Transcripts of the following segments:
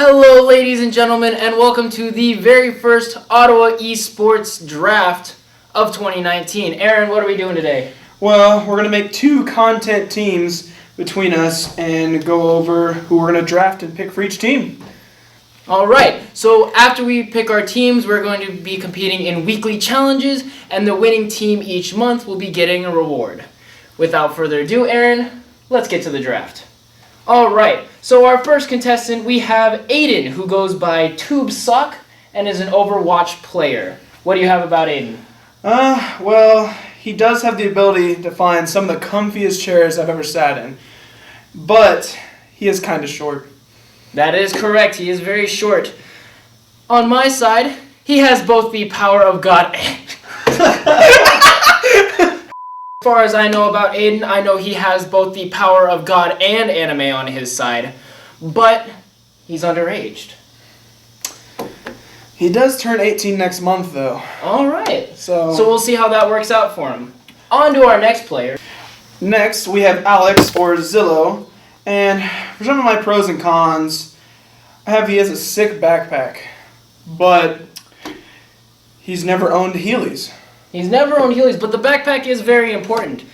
Hello, ladies and gentlemen, and welcome to the very first Ottawa Esports draft of 2019. Aaron, what are we doing today? Well, we're going to make two content teams between us and go over who we're going to draft and pick for each team. All right, so after we pick our teams, we're going to be competing in weekly challenges, and the winning team each month will be getting a reward. Without further ado, Aaron, let's get to the draft. All right, so our first contestant, we have Aiden, who goes by TubeSock and is an Overwatch player. What do you have about Aiden? Well, he does have the ability to find some of the comfiest chairs I've ever sat in, but he is kind of short. That is correct, he is very short. On my side, he has both the power of God and... As far as I know about Aiden, I know he has both the power of God and anime on his side, but he's underaged. He does turn 18 next month, though. All right. So we'll see how that works out for him. On to our next player. Next, we have Alex, or Zillow, and for some of my pros and cons, I have he has a sick backpack, but he's never owned Heelys. He's never owned Heelys, but the backpack is very important.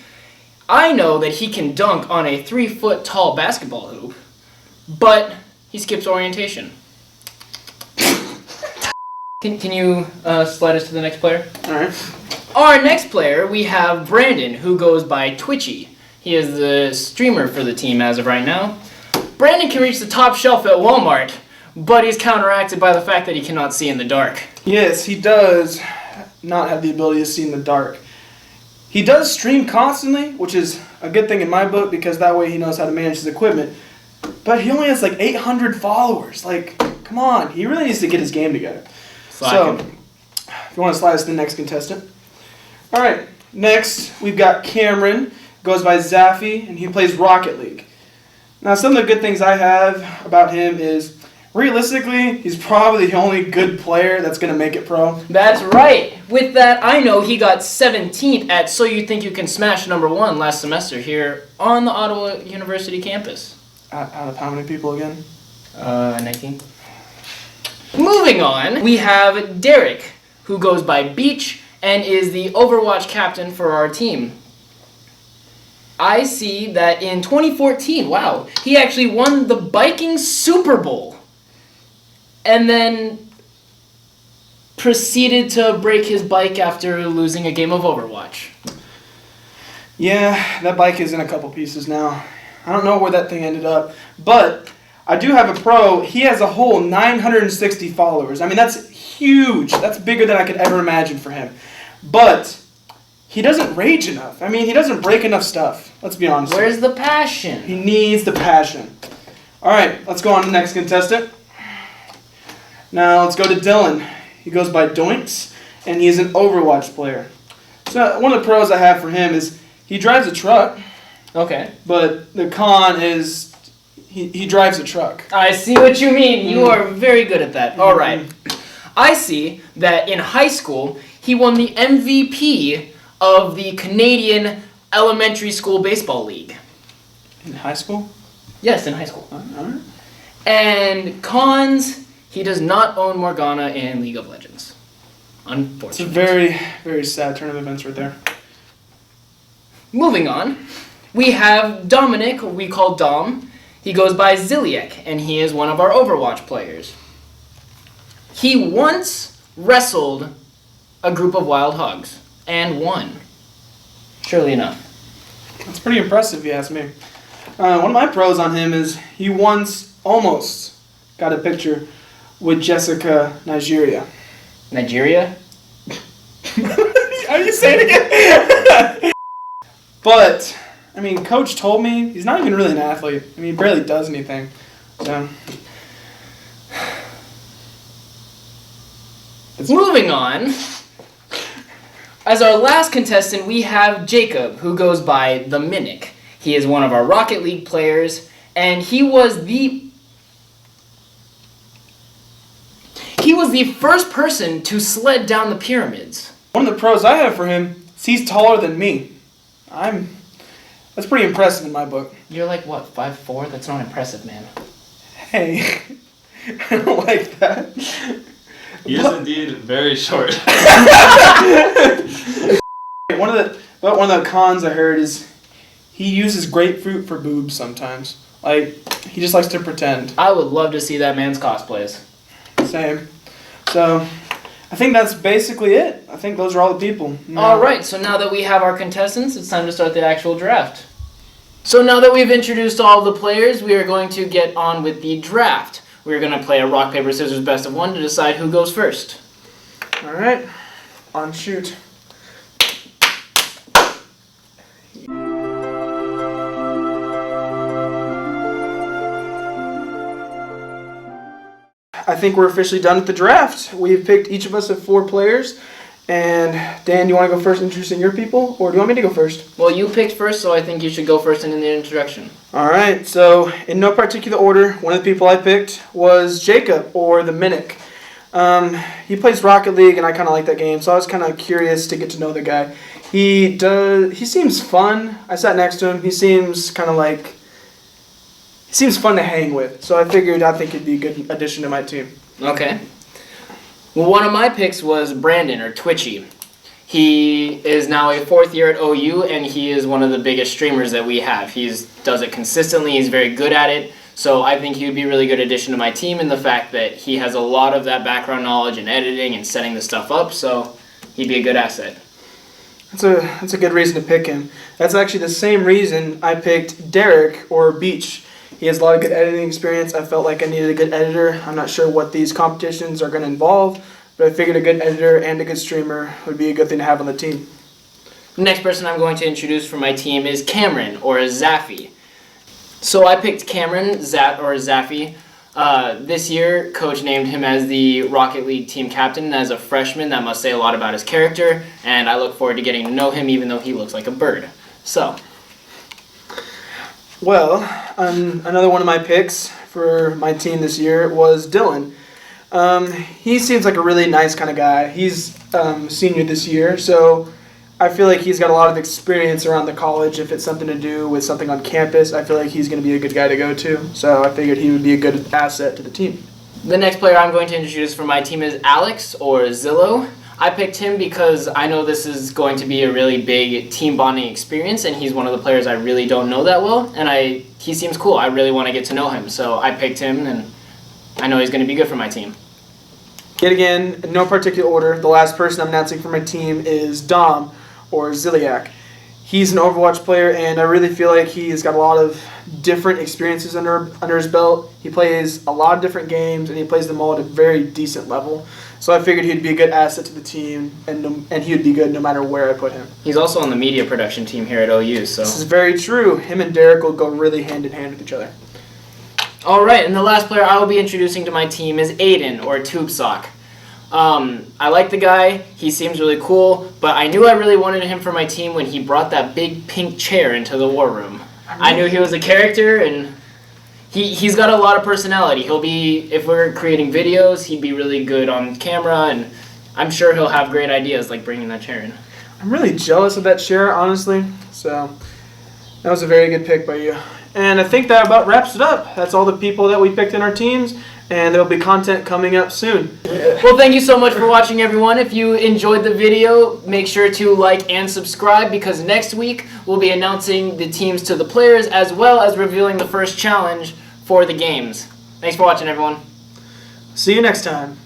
I know that he can dunk on a 3-foot tall basketball hoop, but he skips orientation. Can you slide us to the next player? All right. Our next player, we have Brandon, who goes by Twitchy. He is the streamer for the team as of right now. Brandon can reach the top shelf at Walmart, but he's counteracted by the fact that he cannot see in the dark. Yes, he does not have the ability to see in the dark. He does stream constantly, which is a good thing in my book because that way he knows how to manage his equipment. But he only has like 800 followers. Like, come on. He really needs to get his game together. So, if you want to slide us to the next contestant. All right, next we've got Cameron, goes by Zaffy, and he plays Rocket League. Now, some of the good things I have about him is, realistically, he's probably the only good player that's going to make it pro. That's right. With that, I know he got 17th at So You Think You Can Smash #1 last semester here on the Ottawa University campus. Out of how many people again? 19. Moving on, we have Derek, who goes by Beach and is the Overwatch captain for our team. I see that in 2014, wow, he actually won the biking Super Bowl and then proceeded to break his bike after losing a game of Overwatch. Yeah, that bike is in a couple pieces now. I don't know where that thing ended up, but I do have a pro. He has a whole 960 followers. I mean, that's huge. That's bigger than I could ever imagine for him. But he doesn't rage enough. I mean, he doesn't break enough stuff. Let's be honest. Where's the passion? He needs the passion. All right, let's go on to the next contestant. Now, let's go to Dylan. He goes by Doinks, and he is an Overwatch player. So one of the pros I have for him is he drives a truck. Okay. But the con is he drives a truck. I see what you mean. You are very good at that. All right. I see that in high school, he won the MVP of the Canadian Elementary School Baseball League. In high school? Yes, in high school. All right. And cons, he does not own Morgana in League of Legends. Unfortunately. It's a very, very sad turn of events right there. Moving on, we have Dominic, who we call Dom. He goes by Ziliek, and he is one of our Overwatch players. He once wrestled a group of wild hogs and won. Surely enough. That's pretty impressive, if you ask me. One of my pros on him is he once almost got a picture with Jessica Nigeria. Nigeria? Are you saying it again? But, I mean, Coach told me he's not even really an athlete. I mean, he barely does anything. So. Moving on, as our last contestant, we have Jacob, who goes by the Mimic. He is one of our Rocket League players, and he was the first person to sled down the pyramids. One of the pros I have for him is he's taller than me. That's pretty impressive in my book. You're like, what, 5'4"? That's not impressive, man. Hey, I don't like that. He is indeed very short. One of the cons I heard is he uses grapefruit for boobs sometimes. Like, he just likes to pretend. I would love to see that man's cosplays. Same. So, I think that's basically it. I think those are all the people. All right, so now that we have our contestants, it's time to start the actual draft. So now that we've introduced all the players, we are going to get on with the draft. We're going to play a rock, paper, scissors, best of one to decide who goes first. All right. On shoot. I think we're officially done with the draft. We've picked each of us of 4 players. And Dan, do you want to go first introducing your people, or do you want me to go first? Well, you picked first, so I think you should go first in the introduction. All right. So in no particular order, one of the people I picked was Jacob, or the Mimic. He plays Rocket League, and I kind of like that game, so I was kind of curious to get to know the guy. He seems fun. I sat next to him. He seems fun to hang with, so I think he'd be a good addition to my team. Okay. Well, one of my picks was Brandon, or Twitchy. He is now a 4th year at OU, and he is one of the biggest streamers that we have. He does it consistently. He's very good at it. So I think he would be a really good addition to my team in the fact that he has a lot of that background knowledge in editing and setting the stuff up. So he'd be a good asset. That's a good reason to pick him. That's actually the same reason I picked Derek, or Beach. He has a lot of good editing experience. I felt like I needed a good editor. I'm not sure what these competitions are going to involve, but I figured a good editor and a good streamer would be a good thing to have on the team. The next person I'm going to introduce for my team is Cameron, or Zaffy. So I picked Cameron, Zaffy. This year, Coach named him as the Rocket League team captain, and as a freshman, that must say a lot about his character, and I look forward to getting to know him even though he looks like a bird. So... Well, another one of my picks for my team this year was Dylan. He seems like a really nice kind of guy. He's senior this year, so I feel like he's got a lot of experience around the college. If it's something to do with something on campus, I feel like he's going to be a good guy to go to. So I figured he would be a good asset to the team. The next player I'm going to introduce for my team is Alex, or Zillow. I picked him because I know this is going to be a really big team bonding experience, and he's one of the players I really don't know that well, and he seems cool. I really want to get to know him, so I picked him, and I know he's going to be good for my team. Yet again, in no particular order, the last person I'm announcing for my team is Dom, or Ziliak. He's an Overwatch player, and I really feel like he's got a lot of different experiences under his belt. He plays a lot of different games, and he plays them all at a very decent level. So I figured he'd be a good asset to the team, and he would be good no matter where I put him. He's also on the media production team here at OU, so... This is very true. Him and Derek will go really hand in hand with each other. All right, and the last player I will be introducing to my team is Aiden, or Tube Sock. I like the guy. He seems really cool, but I knew I really wanted him for my team when he brought that big pink chair into the war room. I knew he was a character, and he's got a lot of personality. He'll be, if we're creating videos, he'd be really good on camera, and I'm sure he'll have great ideas like bringing that chair in. I'm really jealous of that chair, honestly. So that was a very good pick by you. And I think that about wraps it up. That's all the people that we picked in our teams. And there will be content coming up soon. Well, thank you so much for watching, everyone. If you enjoyed the video, make sure to like and subscribe, because next week we'll be announcing the teams to the players as well as revealing the first challenge for the games. Thanks for watching, everyone. See you next time.